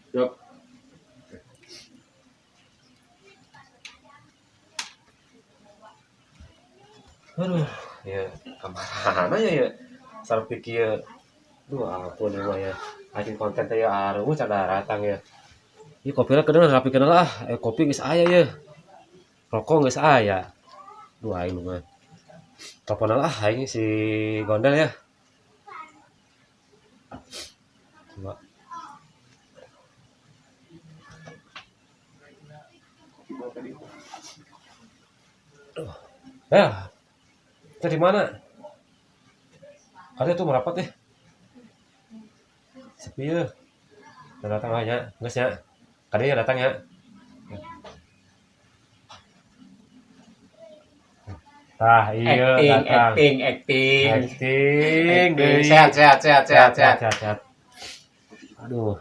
Yuk. Aduh, ya kemana ya? Sarap pikir, duh ampun ya. Aja konten teh ya areu cada datang ya. Ieu kopina kedeung rapi kenal ah, kopi geus aya ya. Rokok geus aya. Duh aing mah. Teleponan ah aing si Gondel ya. Coba. Ya, kita di mana? Ada tuh merapat deh. Sepi ya. Udah datang aja, geus nya. Kadenya datang ya. Tah, iya datang. Acting. Sehat. Aduh.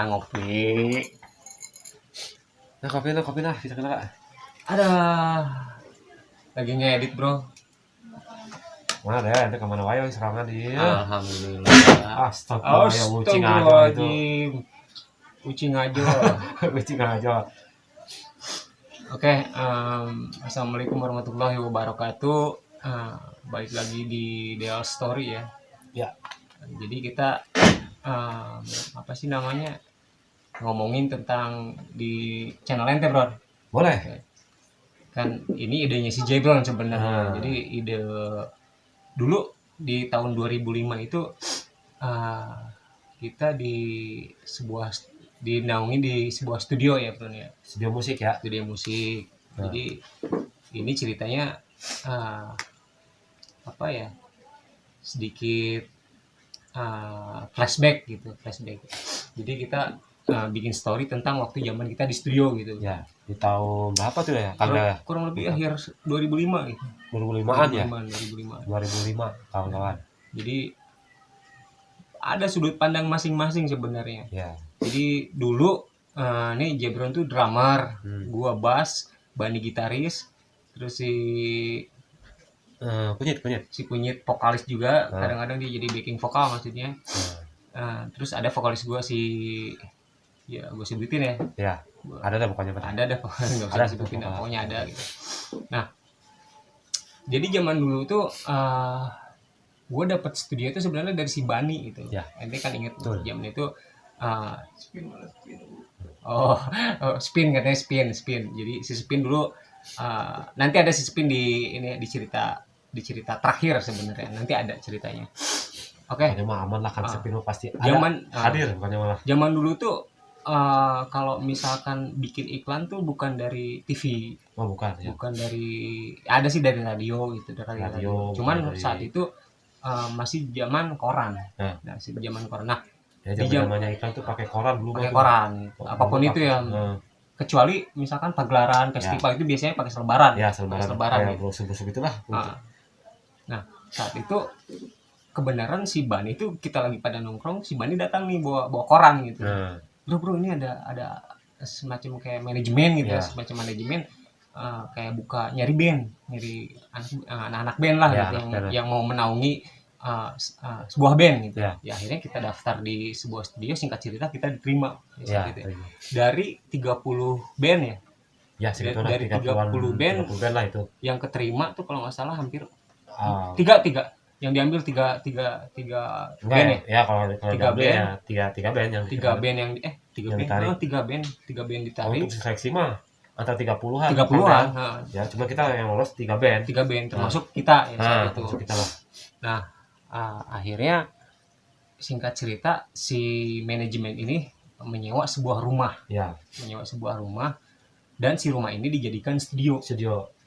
Ngopi. Nah, kopi nah, bisa kena Kak. Ada. Lagi ngedit, Bro. Mana deh, nanti kemana wae serangan dia. Alhamdulillah. Astagfirullahaladzim. Kucing aja. Kucing aja. Oke, assalamualaikum warahmatullahi wabarakatuh. Balik lagi di Deal Story ya. Ya. Jadi kita apa sih namanya, ngomongin tentang di channel ente, Bro. Boleh. Kan ini idenya si Jebron sebenarnya. Jadi ide dulu di tahun 2005 itu kita dinaungi di sebuah studio ya, Bro ya. Studio musik ya. Studio musik. Jadi ini ceritanya apa ya? Sedikit flashback. Jadi kita bikin story tentang waktu zaman kita di studio gitu. Ya, di tahun berapa tuh ya? Kurang lebih akhir 2005 gitu. 2005-an ya? 2005. Kawan-kawan. Jadi ada sudut pandang masing-masing sebenarnya. Ya. Jadi dulu nih Jebron tuh drummer, gua bass, Bani gitaris, terus si Kunyit vokalis juga. Kadang-kadang dia jadi backing vokal maksudnya. Terus ada vokalis gua ya gue sebutin ya. Ya. Ada pokoknya. Ada pokoknya, nggak usah disebutin, pokoknya ada gitu. Nah, jadi zaman dulu tuh gue dapet studio itu sebenarnya dari si Bani gitu. Ya. Ente kan inget zaman itu spin katanya spin. Jadi si spin dulu nanti ada si spin di cerita terakhir sebenarnya. Nanti ada ceritanya. Oke. Pokoknya mah aman lah kan spin pasti ada. Hadir pokoknya malah. Zaman dulu tuh kalau misalkan bikin iklan tuh bukan dari TV. Oh, bukan ya. Bukan dari, ada sih dari radio gitu, dari radio. Cuman saat itu masih zaman koran. Nah, zaman koran. Nah, ya, zamannya iklan tuh pakai koran dulu. Pakai koran. Apapun itu ya. Kecuali misalkan pagelaran, festival itu biasanya pakai selebaran. Ya, selebaran gitu. Brosur itulah. Nah, saat itu kebenaran si Bani itu kita lagi pada nongkrong, si Bani datang nih bawa koran gitu. Bro ini ada semacam kayak manajemen gitu, semacam manajemen kayak buka nyari anak-anak band lah gitu, yang mau menaungi sebuah band gitu. Ya akhirnya kita daftar di sebuah studio, singkat cerita kita diterima gitu. Dari 30 band ya. Ya, segitu dari 30 band lah itu. Yang keterima tuh kalau nggak salah hampir tiga yang diambil tiga band ya. Ya kalau tiga band ya tiga band yang tiga band ditarik. Untuk seleksi mah antara 30-an. Ya, cuma kita yang lolos 3 band. 3 band termasuk kita ya saat itu. Termasuk kita lah. Nah, akhirnya singkat cerita si manajemen ini menyewa sebuah rumah. Ya. Menyewa sebuah rumah dan si rumah ini dijadikan studio.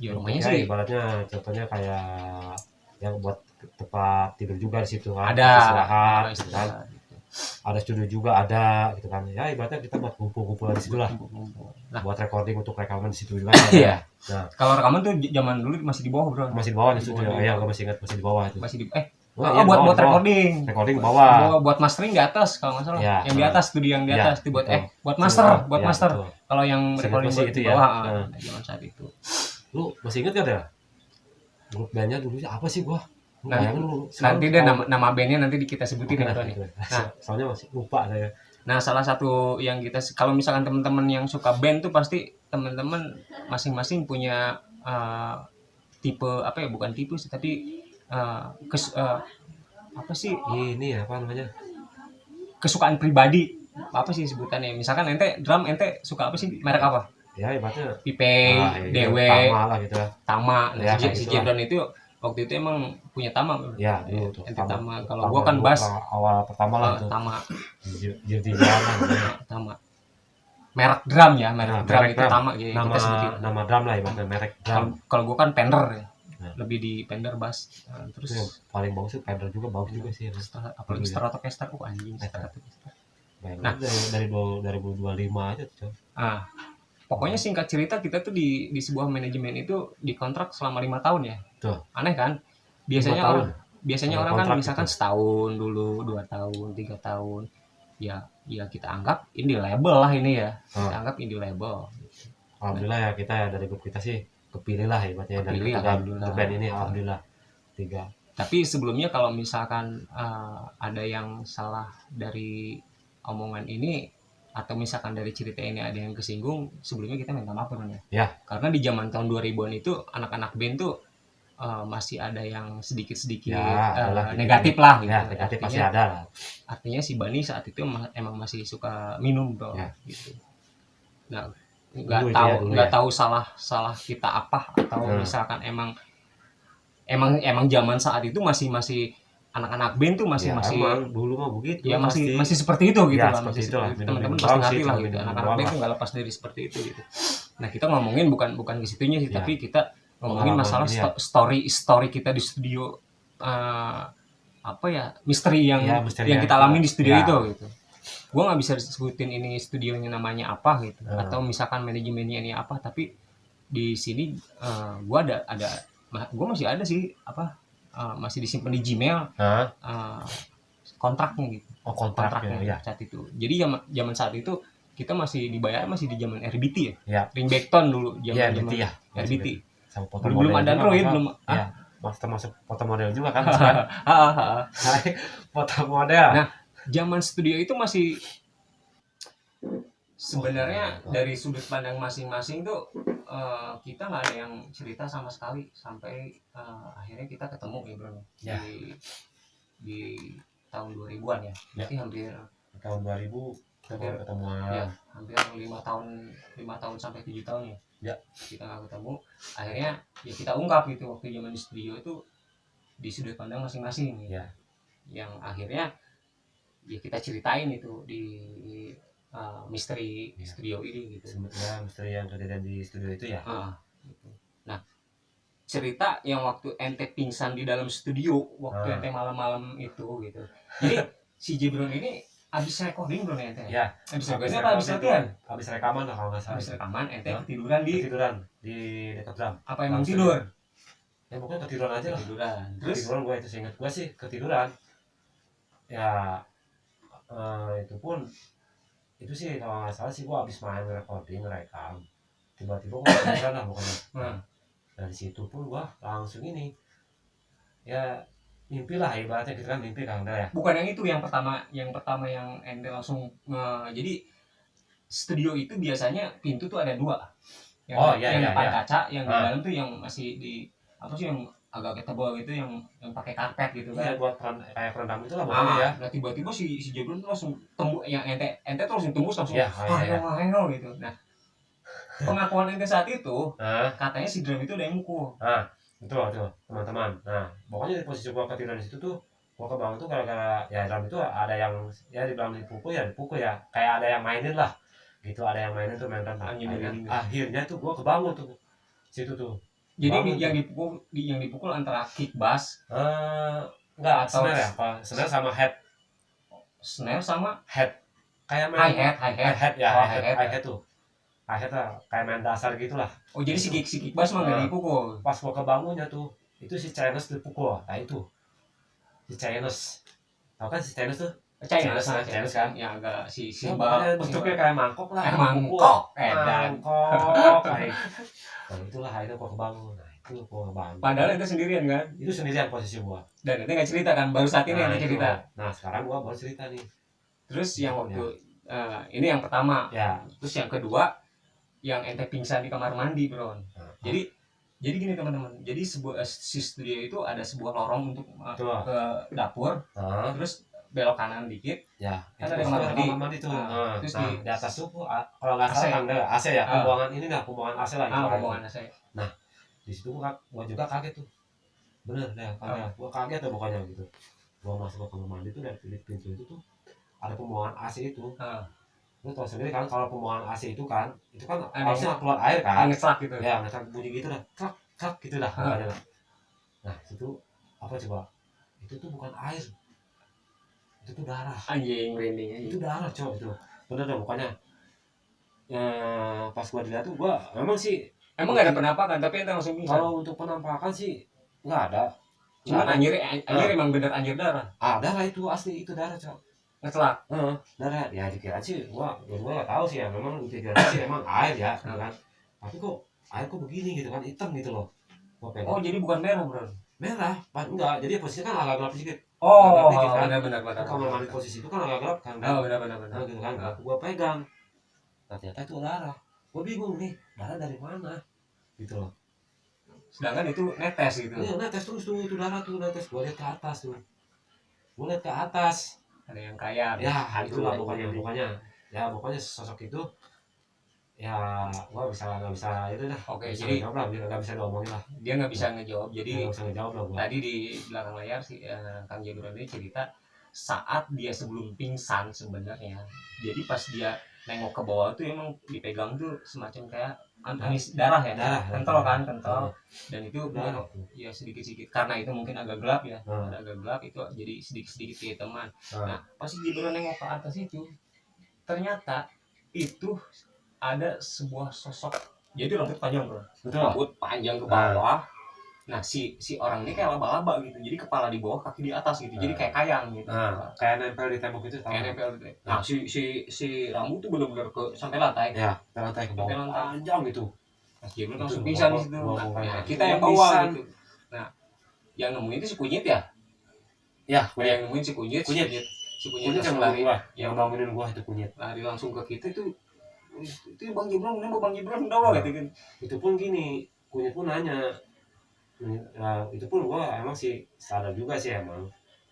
Ya, rumahnya sih ibaratnya contohnya kayak yang buat tempat tidur juga di situ kan. Ada istirahat. Ada studio juga ada gitu kan. Ya ibaratnya kita buat kumpul-kumpul di situ lah. Nah, buat recording untuk rekaman di situ juga. Iya. Nah, kalau rekaman tuh zaman dulu masih di bawah, Bro. Masih di bawah di studio. Iya, gue masih ingat masih di bawah itu. Buat recording. Recording bawah. Buat mastering di atas kalau nggak salah. Ya, yang di atas, studio yang di atas itu buat master. Kalau yang recording itu di bawah zaman saat itu. Lu masih inget gak ya? Grup bandnya dulu apa sih gua? Lu Nah, bayangin lu. nanti deh nama bandnya nanti kita sebutin Oke ya lah, Tony. gitu. Nah, Soalnya masih lupa saya. nah salah satu yang kita kalau misalkan teman-teman yang suka band tuh pasti teman-teman masing-masing punya tipe apa ya, bukan tipe sih tapi apa sih Ini apa namanya? kesukaan pribadi, apa sih sebutannya, misalkan ente drum ente suka apa sih, merek apa, Ya ibaratnya Pipe, iya, Dewe, Tama lah gitu lah. Tama. Nah, Ya, kayak si gitu lah. Jebron itu waktu itu emang punya Tama. Ya, dulu tuh. Ente Tama. Kalau gua kan dulu, bass, awal pertama lah tuh. Tama. Jirtigan lah. Tama. Merek drum ya, merek Nah, drum merek itu drum. Tama gitu kita sebutin. Nama drum lah ibaratnya merek drum. Kalau gua kan Fender ya. Nah. Lebih di Fender bass. Terus yang paling bagus tuh Fender juga bagus juga sih. Apalagi Stratocaster, anjing Stratocaster. Nah, dari 2025 aja tuh. Pokoknya singkat cerita kita tuh di sebuah manajemen itu dikontrak selama 5 tahun ya. Tuh. Aneh kan? Biasanya orang kan misalkan itu setahun dulu, 2 tahun, 3 tahun. Ya kita anggap indie label lah ini ya. Kita anggap indie label. Alhamdulillah ya kita ya dari grup kita sih kepilih lah ibaratnya dari band ini alhamdulillah 3. Tapi sebelumnya kalau misalkan ada yang salah dari omongan ini atau misalkan dari cerita ini ada yang kesinggung, sebelumnya kita minta maaf ya. Ya. Karena di zaman tahun 2000-an itu anak-anak band tuh masih ada yang sedikit-sedikit negatif lah gitu. Ya, negatif pasti ada lah. Artinya si Bani saat itu emang masih suka minum bro gitu. Nah, nggak tahu salah kita apa atau misalkan emang zaman saat itu masih anak-anak band tuh masih emang dulu mah begitu ya masih seperti itu gitu ya, lah, masih seperti teman-teman pasti ngerti lah gitu, anak-anak band tuh nggak lepas dari seperti itu gitu. Nah kita ngomongin bukan ke situnya sih, tapi kita ngomongin masalah story kita di studio, apa ya, misteri yang kita alami di studio itu gitu. Gua nggak bisa sebutin ini studionya namanya apa gitu, atau misalkan manajemennya ini apa, tapi di sini gua gua masih ada sih masih disimpan di Gmail kontraknya gitu. Kontraknya saat itu. Jadi zaman saat itu kita masih dibayar masih di zaman RBT ya. Ringback-tone dulu zaman RBT. Belum ada Android, belum. Masuk foto model juga kan. Foto model. Nah, zaman studio itu masih sebenarnya dari sudut pandang masing-masing tuh kita nggak ada yang cerita sama sekali sampai akhirnya kita ketemu ya bro di tahun 2000-an ya. Berarti hampir tahun 2000 ketemu ya, hampir 5 tahun sampai 7 tahun ya. Kita nggak ketemu, akhirnya ya kita ungkap gitu waktu zaman di studio itu di sudut pandang masing-masing gitu. Yang akhirnya ya kita ceritain itu di misteri studio ini gitu. Sebetulnya misteri yang terjadi di studio itu ya. Gitu. Nah, cerita yang waktu ente pingsan di dalam studio waktu ente malam-malam itu gitu. Jadi si Jebron ini habis recording bro ente. Ya. Habis recording apa habis latihan? Habis rekaman lah kalau nggak salah. Habis rekaman ente ketiduran di dekat drum. Apa emang tidur? Ya pokoknya ketiduran aja lah. Terus ketiduran gue itu seingat gue sih ketiduran. Ya itu pun itu sih kalau nggak salah sih gue habis main recording rekam tiba-tiba gue ketiduran lah pokoknya. Dari situ pun gue langsung ini ya mimpi lah ibaratnya gitu kan, mimpi kan ya. Bukan yang itu yang pertama yang ente langsung jadi studio itu biasanya pintu tuh ada 2 yang depan kaca, yang di dalam tuh yang masih di apa sih yang agak tebal gitu, yang pakai karpet gitu kan. Iya, buat kayak peredam itu lah pokoknya ya. Nah tiba-tiba si Jebron tuh langsung tembus, yang ente tuh langsung tembus langsung ayo gitu. Nah pengakuan ente saat itu katanya si drum itu ada yang mukul. Betul teman-teman. Nah pokoknya di posisi gua ketiduran di situ tuh gua kebangun tuh gara-gara ya drum itu ada yang ya dibilang dipukul ya kayak ada yang mainin lah gitu, ada yang mainin tuh main drum. Akhirnya tuh gua kebangun tuh situ tuh. Jadi yang dipukul antara kick bass enggak atau snare ya, apa snare sama head. Snare sama head kayak main hi-hat ya. Hi-hat tuh hi-hat lah kayak main dasar gitulah. Oh jadi si kick bass mah enggak dipukul. Pas gua kebangunnya tuh itu si Chinese dipukul. Nah itu si Chinese, tau kan si Chinese tuh? Chinese kan yang agak bentuknya kayak mangkok lah. Mangkok kayak Nah itulah akhirnya gua kebangun. Nah itu gua kebangun. Padahal itu sendirian kan? Itu sendirian posisi gua. Dan itu nggak cerita kan, baru saat ini Nah, yang itu. cerita. Nah sekarang gua baru cerita nih. Terus yang waktu ini yang pertama. Ya. Terus yang kedua yang ente pingsan di kamar mandi, Bro. Jadi gini teman-teman. Jadi si studio itu ada sebuah lorong untuk ke dapur. Terus belok kanan dikit. Ya. Kan ada kamar mandi tuh. Terus di atas tuh kalau nggak salah ada AC ya. Pembuangan ini dah, pembuangan AC lah. Pembuangan AC. Nah di situ gua juga kaget tuh. Bener deh, gua kaget tuh pokoknya gitu. Gua masuk ke kamar mandi tuh dari pintu itu tuh ada pembuangan AC itu. Lu tau sendiri kan kalau pembuangan AC itu kan harusnya keluar air kan, ngeslak gitu ya, ngeslak bunyi gitu dah, klak klak gitu dah. Nah itu apa coba, itu tuh bukan air, itu tuh darah. Anjing merinding. Itu darah coba, itu bener dong pokoknya. Pas gua dilihat tuh gua memang sih emang nggak ada penampakan, tapi ente langsung pingsan. Kalau untuk penampakan sih nggak ada, cuma anjir emang bener anjir darah. Darah itu asli, itu darah coba. Ngeslak. Darah ya dikira sih gua nggak tahu sih ya, memang dikira sih emang air ya kan, tapi kok air kok begini gitu kan, hitam gitu loh. Oh jadi bukan merah, Bro? Merah enggak, jadi posisinya kan agak gelap sedikit. Benar. Kamar mandi posisi itu kan agak gelap kan. Benar. Gitu kan, gua pegang, ternyata itu darah. Gua bingung nih, darah dari mana gitu loh, sedangkan itu netes gitu. Iya netes terus tuh, itu darah tuh netes. Gua lihat ke atas tuh, ada yang kaya ya, itulah pokoknya ya, pokoknya sosok itu ya gua nggak bisa itu dah. Oke, jadi nggak bisa ngomongin lah, dia nggak bisa ngejawab. Jadi nggak bisa ngejawab lah gua. Tadi di belakang layar si Kang Jabir ini cerita saat dia sebelum pingsan sebenarnya. Jadi pas dia nengok ke bawah tuh emang dipegang tuh semacam kayak anis darah ya, kental. Dan itu ya sedikit karena itu mungkin agak gelap ya, agak gelap itu jadi sedikit kehitaman. Nah pas dia nengok ke atas itu ternyata itu ada sebuah sosok. Jadi rambut panjang, Bro. Rambut panjang ke bawah. Nah si orang ini kayak laba-laba gitu, jadi kepala di bawah, kaki di atas gitu, jadi kayak kayang gitu. Kayak nempel di tembok itu. Nah si rambut tuh benar-benar ke sampai lantai. Ya, lantai ke bawah. Panjang gitu. Nah, dia langsung pingsan di situ. Nah, kita yang bawa gitu. Nah, yang nemuin itu si kunyit ya? Ya, yang nemuin si kunyit. Si kunyit yang lari, yang bangunin gua itu kunyit. Lari langsung ke kita itu Bang Gibran tahu gitu kan. Itu pun gini, kunyit pun nanya. Nah, itu pun gua emang sih sadar juga sih emang.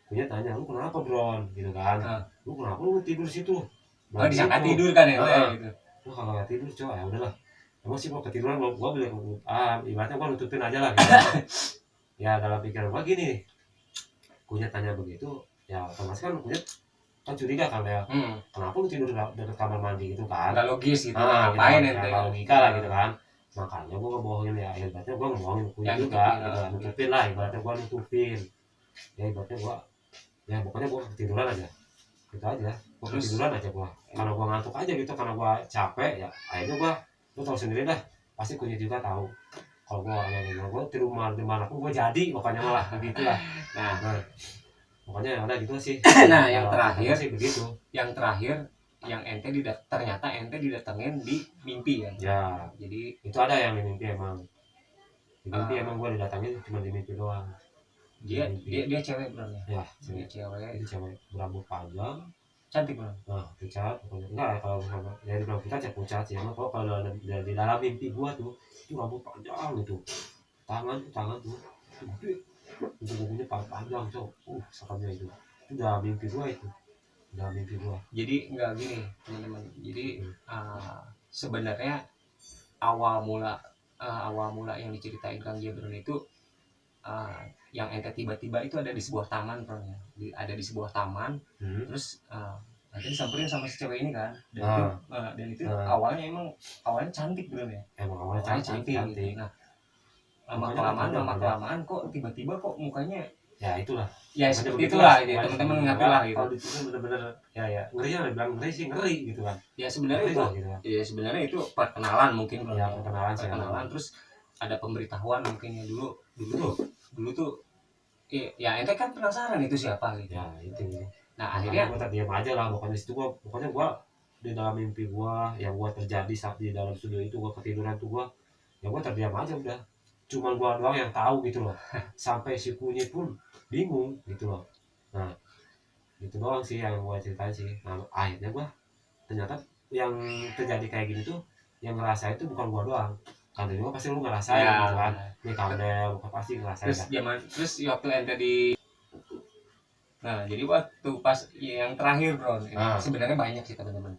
Kunyit tanya, lu kenapa, Bron? Gitu kan. Lu kenapa lu tidur situ? Disangka tidur kan ya gitu. Lu kagak tidur, coy. Ya udahlah. Emang sih gua ketiduran, gua boleh ibaratnya gua nutupin aja lah gitu. Ya dalam pikiran gua gini. Kunyit tanya begitu, ya otomatis kan kunyit kan curiga kan ya, kenapa lu tidur dekat kamar mandi gitu kan, nggak logis gitu, ngapain ente, nggak logika lah gitu kan. Makanya gue ngebohongin ya, ibaratnya gue ngebohongin kunyit juga gitu, nutupin lah, ibaratnya gue nutupin ya, ibaratnya gue ya pokoknya gue ketiduran aja gitu aja, gue ketiduran aja gue, karena gue ngantuk aja gitu, karena gue capek ya. Akhirnya gue, lu tau sendiri dah, pasti kunyit juga tahu kalau gue tidur di mana pun gue jadi, pokoknya malah begitu lah. Nah pokoknya udah gitu sih. Nah yang terakhir sih begitu. Yang terakhir yang ternyata ente didatengin di mimpi ya. Ya. Jadi itu ada yang di mimpi emang. Di mimpi emang gue didatengin cuma di mimpi doang. Dia cewek bener ya. Dia cewek. Itu cewek berambut panjang. Cantik banget. Nah pucat pokoknya. Enggak ya kalau sama ya dibilang pucat sih. Emang kalau di dalam mimpi gue tuh itu rambut panjang gitu. Tangan tuh. Itu bukunya panjang sakamnya itu udah mimpi gua itu, jadi nggak gini teman-teman, jadi sebenarnya awal mula yang diceritain Kang Jabron itu yang ente tiba-tiba itu ada di sebuah taman, ada di sebuah taman. Terus nanti disamperin sama si cewek ini kan, dan itu awalnya cantik bener ya, emang awalnya cantik. Nah lama-kelamaan kok tiba-tiba kok mukanya ya itulah ya seperti itulah gitu, teman-teman ngerti lah gitu. Kalau di sini bener-bener ya ngeri, yang bilang ngeri gitu kan ya sebenarnya itu gitu kan. Ya sebenarnya itu perkenalan mungkin ya, perkenalan terus ada pemberitahuan mungkin ya dulu tuh ya ente kan penasaran itu siapa gitu ya itu. Nah akhirnya gue diam aja lah, pokoknya situ gua di dalam mimpi gua yang gua terjadi saat di dalam studio itu, gua ketiduran tuh gua ya gue terdiam aja udah, cuman gue doang yang tahu gitu loh. Sampai si kunyit pun bingung gitu loh. Nah itu doang sih yang gue ceritain sih. Nah akhirnya gue ternyata yang terjadi kayak gini tuh yang ngerasain itu bukan gue doang, kan juga pasti lu ngerasain Ya. gitu kan, ini Kamdel bukan pasti ngerasain Terus kan. waktu ente di, nah jadi waktu pas yang terakhir bro, ini sebenarnya banyak sih teman-teman.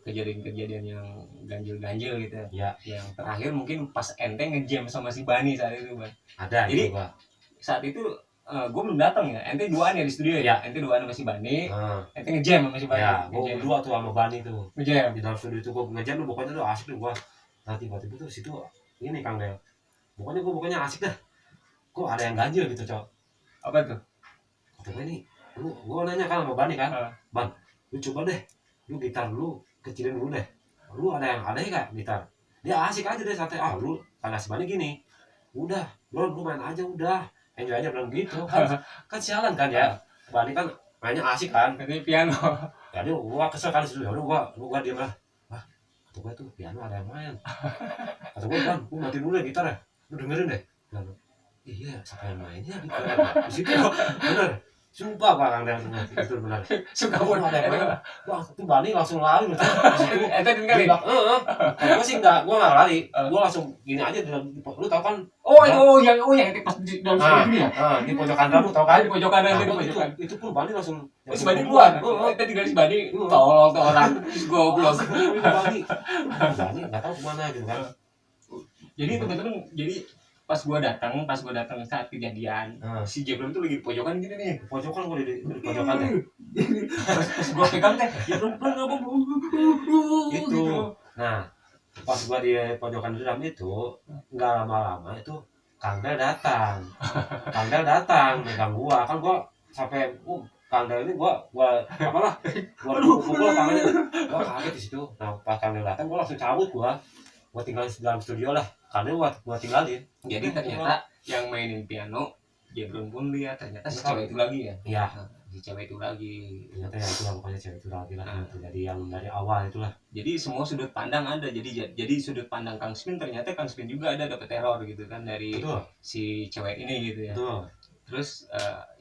Kejadian-kejadian yang ganjil-ganjil gitu ya. Yang terakhir mungkin pas ente ngejam sama si Bani saat itu bang. Ada Jadi itu gua. Saat itu gue belum datang ya, ente duaan ya di studio ya, ente duaan sama si Bani, ente ngejam sama si Bani. Ya, gue berdua tuh sama Bani tuh ngejam di dalam studio itu, gue ngejam tuh pokoknya tuh asik tuh gue. Nah tiba-tiba tuh situ ini Kang Del, pokoknya asik dah, kok ada yang ganjil gitu cok. Apa tuh? Kata gue ini, gue nanya kan sama Bani kan, Ban, lu coba deh, lu gitar lu kecilin dulu deh, lu ada yang aneh gak gitar? Dia asik aja deh santai, lu kata si Bani gini, udah bro lu main aja udah, enjoy aja bilang gitu kan sialan kan ya. Bani kan mainnya asik kan, Ini piano. jadi gua kesel kan disitu, udah gua diam lah. Kata gua tuh piano ada yang main. Kata gua Ban, gua matiin dulu ya gitar ya, lu dengerin deh. Lalu, iya siapa yang mainnya gitu di situ bener. Sumpah Pak Kang Del, itu benar. Suka pun ada yang main. Wah, itu Bani langsung lari gitu. Ente dengerin? Kalau gua sih enggak, gua enggak lari. Gua langsung gini aja lu tau kan. Yang itu pas di dalam studio gini ya? Di pojokan kamu tau kan? Di pojokan di pojokan. Itu pun Bani langsung. Si Bani keluar. Ente tinggal si Bani. Tolong tuh orang goblok. Bani enggak tahu kemana gitu kan. Jadi teman-teman, pas gua datang saat kejadian, si Jebron tuh lagi di pojokan gini nih. Pojokan gua di pojokan deh. Pas gua pegang teh, Jebron apa itu. Nah, pas gua di pojokan drum itu, nggak lama-lama itu Kang Del datang megang gua kan, gua sampai Kang Del ini gua apalah, gua pukul tangannya, gua kaget di situ. Nah pas Kang Del datang gua langsung cabut, gua tinggal di dalam studio lah, karena gua tinggalin. Jadi ternyata yang mainin piano Jebron pun lihat ternyata si cewek itu lagi ya. Iya. Si cewek itu lagi. Ternyata ya itulah pokoknya cewek itu lagi lah. Jadi yang dari awal itulah. Jadi semua sudut pandang ada. Jadi sudut pandang Kang Spin, ternyata Kang Spin juga ada dapat teror gitu kan dari si cewek ini gitu ya. Betul. Terus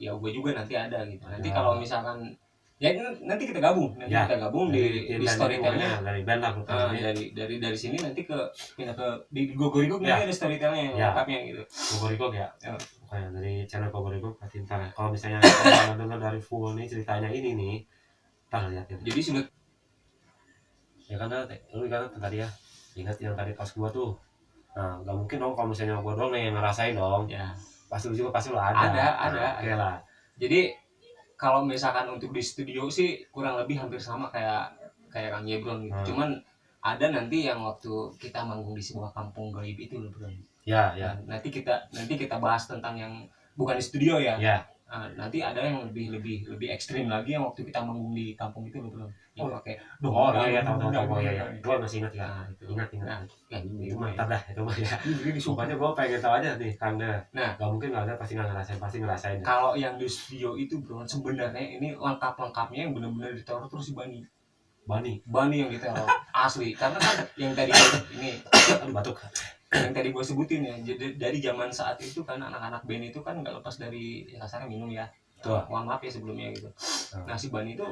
ya gue juga nanti ada gitu. Nanti kalau misalkan ya nanti kita gabung, kita gabung di storytelnya dari band lah. Dari sini nanti pindah ke di Gogorigog nanti ada storytelnya yang lengkapnya gitu. Gogorigog ya. Kayak dari channel Gogorigog pasti ntar. Kalau misalnya kalian dengar dari full nih ceritanya ini nih, ntar lihat ya. Jadi sudah ya karena lu kan tadi ya, ingat yang tadi pas gua tuh. Nah nggak mungkin dong kalau misalnya gua doang yang ngerasain dong. Ya. Pasti lu juga pasti lu ada. Oke lah. Jadi kalau misalkan untuk di studio sih kurang lebih hampir sama kayak Kang Jebron gitu. Cuman ada nanti yang waktu kita manggung di sebuah kampung gaib itu loh bro. Ya. Nanti kita bahas tentang yang bukan di studio ya. Ya. Nanti ada yang lebih ekstrim lagi yang waktu kita manggung di kampung itu loh bro. Yang pakai tahu ya. Gua masih ingat ya. Ingat. Ya itu mantap dah itu mah ya. Sumpahnya gua pengen tahu aja nih karena nggak mungkin nggak ada, pasti ngerasain. Kalau yang di studio itu bro, sebenarnya ini lengkapnya yang benar-benar diteror terus si Bani yang diteror asli, karena kan yang tadi ini batuk yang tadi gue sebutin ya, jadi dari zaman saat itu kan anak-anak band itu kan nggak lepas dari ya kasarnya minum ya. Mohon maaf ya sebelumnya gitu. Nah si Bani itu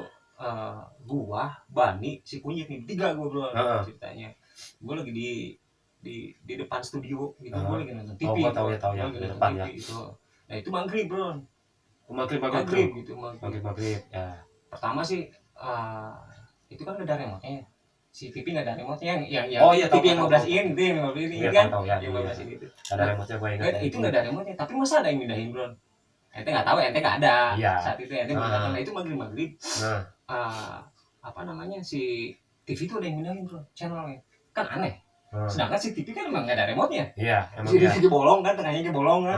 gua, Bani, si Kunyit nih, 3 gua bro ceritanya. Gua lagi di depan studio gitu, gua lagi nonton TV. Tahu ya di depan ya. Itu. Nah itu maghrib bro. Maghrib gitu. Maghrib ya. Pertama sih itu kan nggak ada remote-nya. Si TV nggak ada remote-nya yang TV yang 15 in itu yang 15 in kan? Yang 15 in itu. Ada remote-nya gua ingat. Itu nggak ada remote-nya, tapi masa ada yang mindahin bro? Ente nggak tahu, ente nggak ada saat itu, ente mindahin. Nah itu maghrib. Apa namanya si TV itu ada yang mindahin bro channelnya, kan aneh. Sedangkan si TV kan emang nggak ada remote-nya. Iya, emang ya. Jadi bolong kan, tengahnya bolong kan,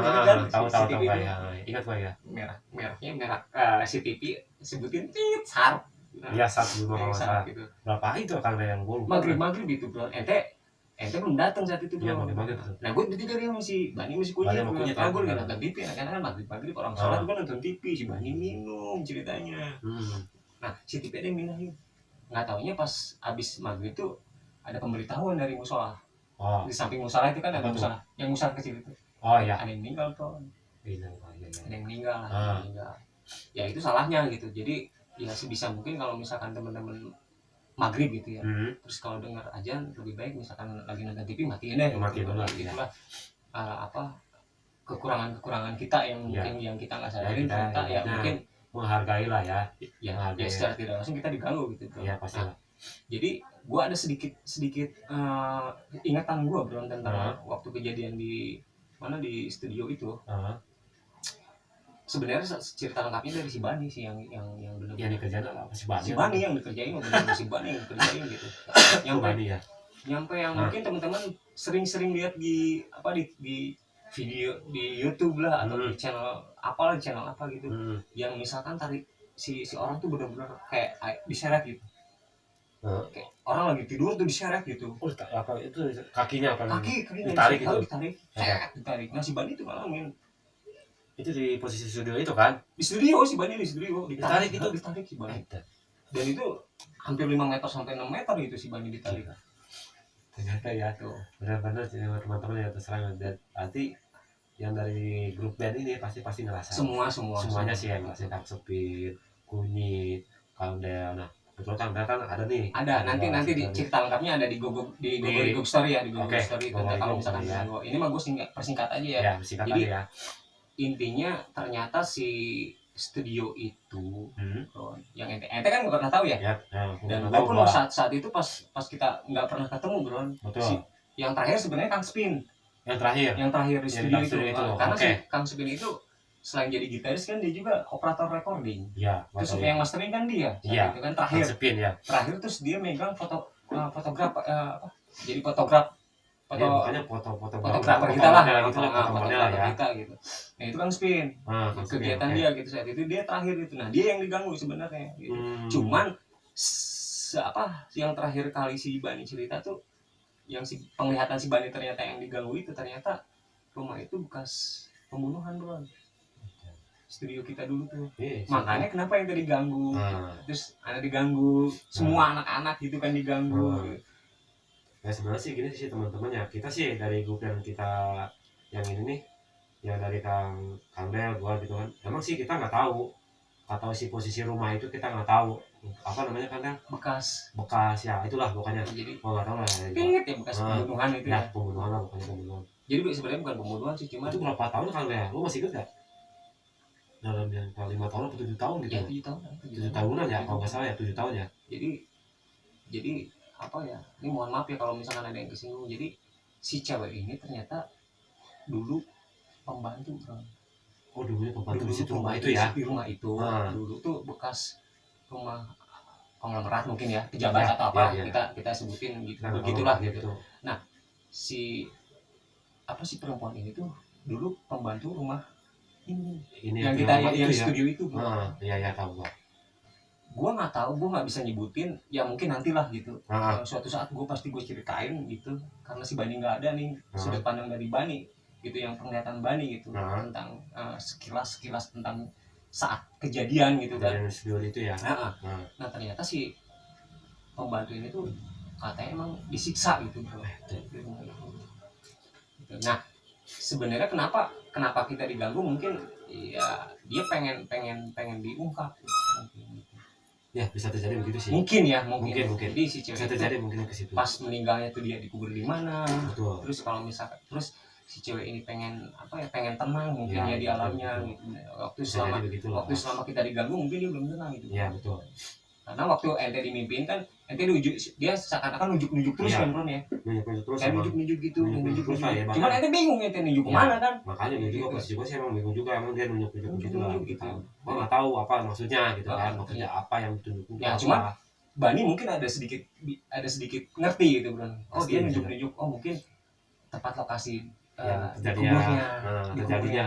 tahu ya. Ingat gua ya. Merah si TV sebutin Sharp. Iya, Sharp dulu masalah gitu. Berapa itu kan yang gua lupa. Maghrib itu bro. Ente belum datang saat itu bro. Iya, maghrib. Nah gue bertiga dia masih Bani masih Kunyit. Gue lagi nonton TV, karena kan maghrib orang sholat gue nonton TV, si Bani minum ceritanya. Nah si TV ada yang minum. Nggak taunya pas abis maghrib tuh ada pemberitahuan dari musola. Oh, Di samping musola itu kan ada Apa tuh? musola, yang musola kecil itu. oh ya. Ada yang meninggal tuh, Iya, iya, iya. ada yang meninggal, ada Ah. yang meninggal. Ya itu salahnya gitu. Jadi ya sebisa mungkin kalau misalkan teman-teman maghrib gitu ya, terus kalau dengar ajan lebih baik misalkan lagi nonton TV matiin deh. Matiin gitu. dulu, Itulah apa kekurangan kita yang Ya. mungkin yang kita nggak Ya, sadarin kita ternyata ya ibaratnya mungkin menghargai lah ya. ya Menghargai. secara tidak langsung kita diganggu gitu bro. Iya, pasti Nah, lah. jadi gua ada sedikit ingatan gua bro tentang waktu kejadian di mana di studio itu. Sebenarnya cerita lengkapnya dari si Bani sih yang benar-benar Yang dikerjain apa si Bani? si Bani yang dikerjain, benar-benar si Bani yang dikerjain gitu. Yang Bani ya. Nyampe yang mungkin teman-teman sering-sering lihat di apa di video di YouTube lah atau di channel apa gitu. Yang misalkan tarik si orang tuh benar-benar kayak diseret gitu. Kayak orang lagi tidur tuh diseret gitu. Oh, apa itu kakinya apa? Kakinya ditarik itu. Ditarik. Nah si Bani itu ngalamin. Itu di posisi studio itu kan? Di studio si Bani ditarik itu. Ditarik si Bani. Dan itu hampir 5 meter sampai 6 meter itu si Bani ditarik. Ternyata ya tuh benar-benar teman-teman yang terserang dan nanti yang dari grup band ini pasti ngerasa semuanya sih yang ngerasain Kang Sepit, Kunyit, Kandel. Nah betul kan ada nih nanti di cerita lengkapnya ada di Google Story ya, di Google Story tentang kalau misalkan ya. Ini mah gue persingkat aja ya. Jadi aja ya. Intinya ternyata si studio itu yang ente kan nggak pernah tahu ya, dan gue pun saat itu pas kita nggak pernah ketemu bro. Yang terakhir sebenarnya Kang Spin yang terakhir di studio itu. Karena si Kang Spin itu selain jadi gitaris kan dia juga operator recording ya, terus yang mastering kan dia itu kan terakhir terus dia megang fotograf jadi fotografer kita lah fotografer kita gitu. Nah itu kan Spin kegiatan dia gitu saat itu dia terakhir itu. Nah dia yang diganggu sebenarnya gitu. Cuman yang terakhir kali si Bani cerita tuh yang si penglihatan si Bani ternyata yang diganggu itu ternyata rumah itu bekas pembunuhan bro. Studio kita dulu tuh makanya kenapa yang tadi diganggu terus ada diganggu semua anak-anak gitu kan diganggu. Ya sebenarnya sih gini sih teman-teman ya, kita sih dari grup yang kita yang ini nih yang dari Kang Del gua gitu kan, emang sih kita nggak tahu si posisi rumah itu kita nggak tahu apa namanya kan bekas ya itulah pokoknya. Jadi nggak tahu lah ya bekas pembunuhan itu ya pembunuhan lah pokoknya pembunuhan. Jadi sebenarnya bukan pembunuhan sih, cuma itu berapa tahun Kang Del lu masih ingat nggak dalam yang 5 tahun atau 7 tahun gitu ya 7 tahunan ya kalau nggak salah ya 7 tahun ya. Jadi apa ya, ini mohon maaf ya kalau misalkan ada yang kesinggung. Jadi si cewek ini ternyata dulu pembantu bro. Oh dulunya pembantu di situ rumah itu ya. Di rumah itu dulu tuh bekas rumah konglomerat mungkin ya, pejabat atau apa kita sebutin gitu. Begitulah gitu. Nah si perempuan ini tuh dulu pembantu rumah ini yang kita yang studio itu bro. Iya tahu gua. Gue nggak tahu, gue nggak bisa nyebutin ya, mungkin nantilah gitu. Suatu saat gue pasti gue ceritain gitu karena si Bani nggak ada nih sudut pandang dari Bani gitu, yang penglihatan Bani gitu tentang sekilas tentang saat kejadian gitu kan itu ya. Nah ternyata si pembantu ini tuh katanya emang disiksa gitu bro. Nah sebenarnya kenapa kita diganggu, mungkin ya dia pengen diungkap gitu. Ya bisa terjadi begitu sih. Mungkin. Jadi si cewek bisa terjadi mungkin ke situ. Pas meninggalnya tuh dia dikubur di mana. Betul. Terus kalau misalkan si cewek ini pengen tenang mungkin ya di alamnya gitu. Waktu selama kita diganggu mungkin dia belum tenang gitu. Iya betul. Karena waktu ente dimimpin kan ente dia seakan-akan nunjuk terus kan bro ya. Nunjuk terus. Kayak nunjuk gitu. Ya, cuman ente bingung ente nunjuk kemana kan. Makanya juga pas juga sih emang bingung juga, emang dia nunjuk gitu lah gitu. Gua nggak tahu apa maksudnya gitu kan. Maksudnya apa yang ditunjuk. Ya cuman Bani mungkin ada sedikit ngerti gitu bro. Oh dia nunjuk. Oh mungkin tempat lokasi terjadinya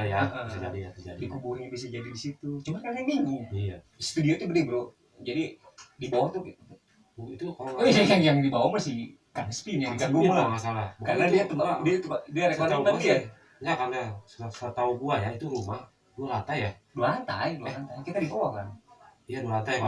ya. Bisa jadi. Dikuburnya bisa jadi di situ. Cuma kan yang bingung. Iya. Studio itu gede bro. Jadi di bawah tuh itu yang di bawah masih Kang Spin yang diganggu mah. Masalah. Karena dia recording tadi ya. Ya karena setahu gua ya itu rumah 2 lantai ya. 2 lantai. Kita di bawah kan. Iya 2 lantai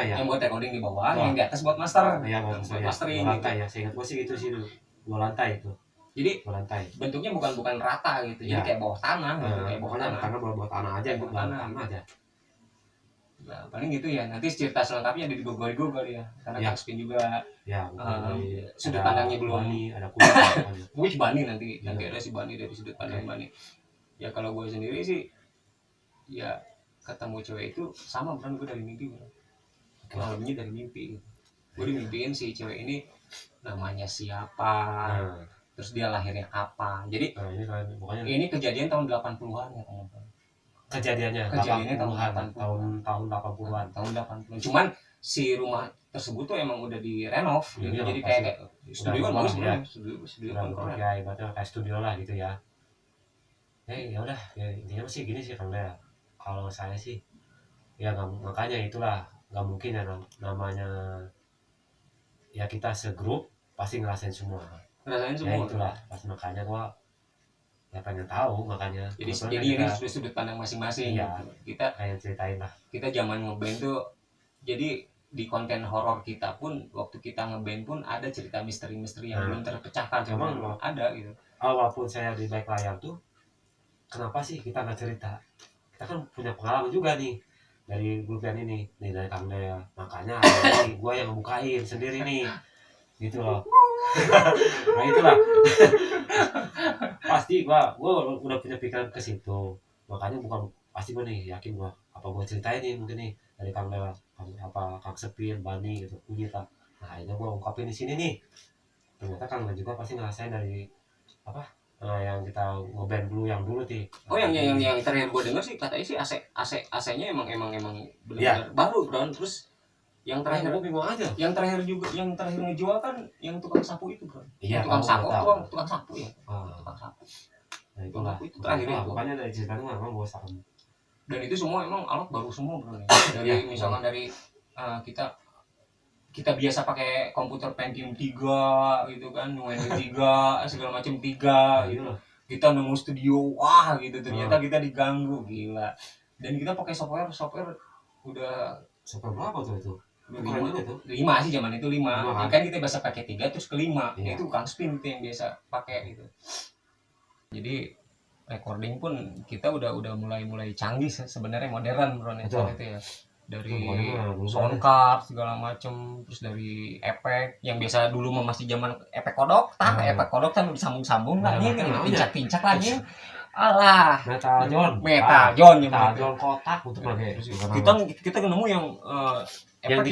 ya. Yang buat recording di bawah, yang di atas buat master. Iya buat mastering. 2 lantai ya. Saya ingat gua sih gitu sih dulu. dua lantai itu. Jadi Dua lantai. bentuknya bukan rata gitu. Jadi Ya. kayak bawah tanah gitu, kayak bawah Pokoknya tanah. karena bawah tanah aja, Bawah bawah tanah. tanah aja. Nah, paling gitu ya. Nanti cerita selengkapnya ada di Gogorigo kali ya. Karena Ya. Kang Spin juga Ya, sudut pandangnya belum. Bani, ada kulit. Gue si Bani nanti Iya. ada si Bani dari sudut pandang Bani. Ya kalau gue sendiri sih ya ketemu cewek itu sama bukan gue dari mimpi bro. Kurang lebihnya dari mimpi gitu. Gue dimimpiin si cewek ini namanya siapa, terus dia lahirnya kapan. Jadi ini kan pokoknya ini kejadian tahun 80-an ya teman-teman. Kejadiannya tahun 80-an. tahun 80-an. Tahun 80-an. Cuman si rumah tersebut tuh emang udah direnov gitu. Iya, Jadi pasti. kayak studio kan bagus ya. studio kan keren. Ya ibaratnya kayak studio lah gitu ya. Ya udah, ya intinya sih gini sih Kang Dea. Kalau saya sih ya makanya itulah nggak mungkin ya namanya ya kita segrup pasti ngerasain semua. Ngerasain semua. Ya itulah pasti makanya gua ya pengen tahu makanya. Jadi ini sudut pandang masing-masing. Iya. Gitu. Kita kayak ceritain lah. Kita zaman ngeband tuh jadi di konten horor kita pun waktu kita ngeband pun ada cerita misteri-misteri yang belum terpecahkan. Emang ada gitu. Walaupun saya di balik layar tuh kenapa sih kita nggak cerita? Kita kan punya pengalaman juga nih dari grup band ini nih dari Kang Dea. Makanya hari ini gue yang ngebukain sendiri nih gitu loh. Nah itulah pasti gue udah punya pikiran ke situ. Makanya bukan pasti gue nih yakin gue apa gue ceritain nih mungkin nih dari Kang Dea apa Kang Sepin, Bani gitu kita. Nah ini gue ungkapin di sini nih. Ternyata Kang Dea juga pasti ngerasain dari apa? Yang kita ngeband dulu yang dulu sih. Oh yang terakhir gue denger sih katanya sih AC-nya emang benar-benar baru bro. Terus yang terakhir gue bingung aja. Yang terakhir ngejual kan yang tukang sapu itu bro. Iya, tukang sapu ya. Tukang sapu. Nah itulah. Itu terakhir itu. Makanya dari ceritanya memang gue sakit. Dan itu semua emang alat baru semua bro nih. Dari misalkan dari kita biasa pakai komputer Pentium 3 gitu kan, Windows 3 segala macam 3 gitu. Kita nemu studio wah gitu ternyata kita diganggu gila. Dan kita pakai software udah software berapa tuh itu? 5 sih zaman itu 5. Kan kita biasa pakai 3 terus ke 5. Itu Kang Spin itu yang biasa pakai gitu. Jadi recording pun kita udah mulai canggih sebenarnya modern bro itu ya. Dari sound card segala macem, terus dari efek yang biasa dulu masih zaman efek kodok kan disambung-sambung lah ini pincak lagi. Alah, Metal John kotak untuk pakai. Kita nemu yang efek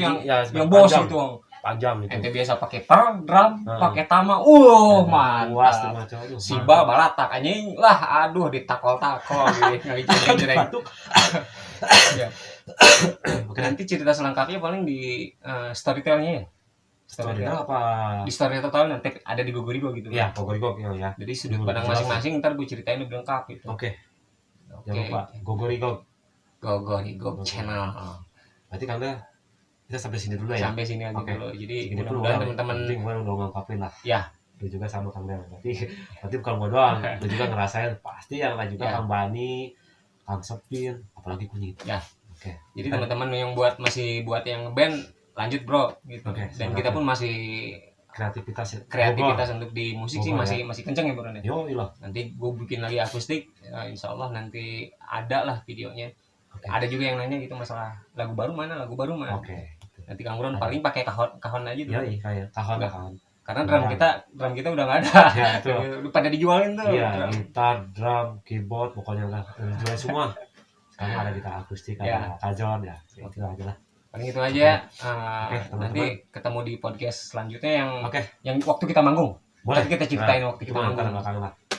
yang bos itu panjang itu. Ente biasa pakai drum, pakai tama. Mantap. Siba balatak anjing lah, aduh ditakol-takol gitu. Enggak itu. Ya. Oke, nanti cerita selengkapnya paling di storytelnya ya. Storytel apa? Di storytel nanti ada di Gogorigo gitu. Iya, Gogorigo ya. Jadi sudut pandang masing-masing ntar gue ceritain lebih lengkap gitu. Oke. Jangan lupa Gogorigo channel. Berarti Kang Dea kita sampai sini dulu ya. Sampai sini aja dulu. Jadi mudah-mudahan teman-teman gue udah ngungkapin lah. Ya. Lu juga sama Kang Dea. Berarti bukan gue doang. Lu juga ngerasain pasti yang lain juga Kang Bani, Kang Sepin, apalagi Kunyit. Ya. Oke. Jadi teman-teman yang masih buat yang band lanjut bro gitu. Dan kita pun masih kreativitas untuk di musik sih masih kenceng ya bro nih. Nanti gue bikin lagi akustik, insya Allah nanti ada lah videonya. Ada juga yang nanya gitu masalah lagu baru mana. Nanti Kang Bron paling pakai kahon aja dulu. Iya, kahon. Karena drum kita udah nggak ada. Ya, itu. Pada dijualin tuh. Iya, gitar, drum, keyboard, pokoknya udah dijual semua. Sekarang ada gitar akustik, ada kajon ya. Itu aja lah. Paling itu aja. Nanti ketemu di podcast selanjutnya yang waktu kita manggung. Boleh kita ceritain waktu kita manggung.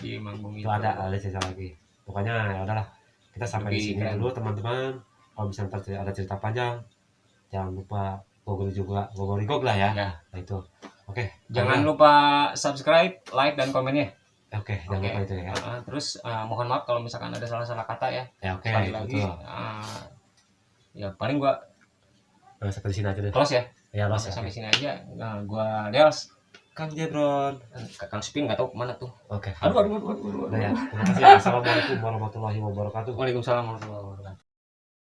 Di manggung itu ada cerita lagi. Pokoknya ya udahlah. Kita sampai di sini dulu teman-teman. Kalau bisa ada cerita panjang, jangan lupa Gogorigo lah ya. Nah itu. Oke. Jangan lupa subscribe, like dan komennya. Oke, jangan lupa itu ya. Terus mohon maaf kalau misalkan ada salah-salah kata ya. Oke. Sekali lagi. Ya paling gua sampai di sini aja deh. Close ya. Ya, close. Sampai sini aja. Gua Dels, Kang Jebron, Kang Spin nggak tahu kemana tuh. Oke. Aduh. Ya. Terima kasih. Assalamualaikum warahmatullahi wabarakatuh. Waalaikumsalam warahmatullahi wabarakatuh.